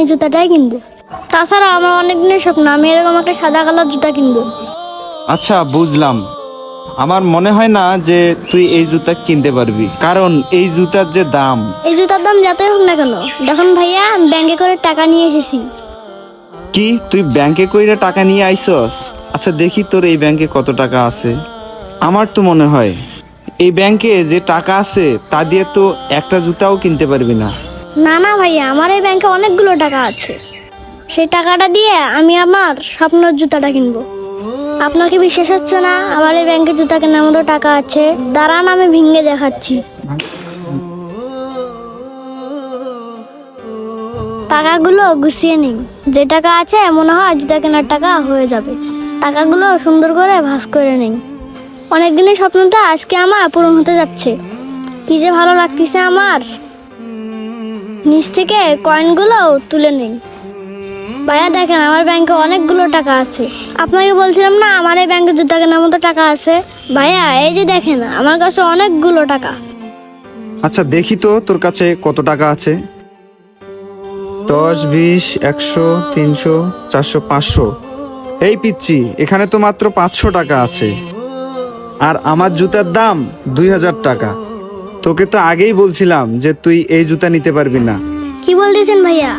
এই জুতাটাই কিনবো। তাছাড়া আমার অনেক দিনের স্বপ্ন আমি এরকম একটা সাদা কালার জুতা কিনবো। আচ্ছা বুঝলাম। আমার মনে হয় না যে তুই এই জুতা কিনতে পারবি, কারণ এই জুতার যে দাম। এই জুতার দাম যতই হোক না কেন, দেখুন ভাইয়া আমি ব্যাংকে করে টাকা নিয়ে এসেছি। কি তুই ব্যাংকে কইরা টাকা নিয়ে আইছস? আচ্ছা দেখি তোর এই ব্যাংকে কত টাকা আছে। আমার তো মনে হয় এই ব্যাংকে যে টাকা আছে তা দিয়ে তো একটা জুতাও কিনতে পারবি না। না না ভাইয়া, আমার এই ব্যাংকে অনেকগুলো টাকা আছে। সেই টাকাটা দিয়ে আমি আমার স্বপ্নের জুতাটা কিনবো। আপনার কি বিশ্বাস হচ্ছে না আমার এই ব্যাংকে জুতা কেনার মতো টাকা আছে? দাঁড়ান আমি ভেঙে দেখাচ্ছি। টাকাগুলো গুছিয়ে নিন। যে টাকা আছে মনে হয় জুতা কেনার টাকা হয়ে যাবে। টাকাগুলো সুন্দর করে ভাঁজ করে নিন। অনেক দিনের স্বপ্নটা আজকে আমার পূরণ হতে যাচ্ছে। কি যে ভালো লাগতেছে আমার। নিচ থেকে কয়েনগুলো তুলে নিন। ভাইয়া দেখেন আমার ব্যাংকে অনেকগুলো টাকা আছে। আপনাকে বলছিলাম না আমার এই ব্যাংকে জুতা কেনার মতো টাকা আছে। ভাইয়া এই যে দেখেন আমার কাছে অনেকগুলো টাকা। আচ্ছা দেখি তো তোর কাছে কত টাকা আছে। 10, 20, 100, 300, 400, 500। এই পিচ্ছি, এখানে তো মাত্র 500 টাকা আছে। আর আমার জুতার দাম 2000 টাকা। তোকে তো আগেই বলছিলাম যে তুই এই জুতা নিতে পারবি না। কি বলতেছেন ভাইয়া?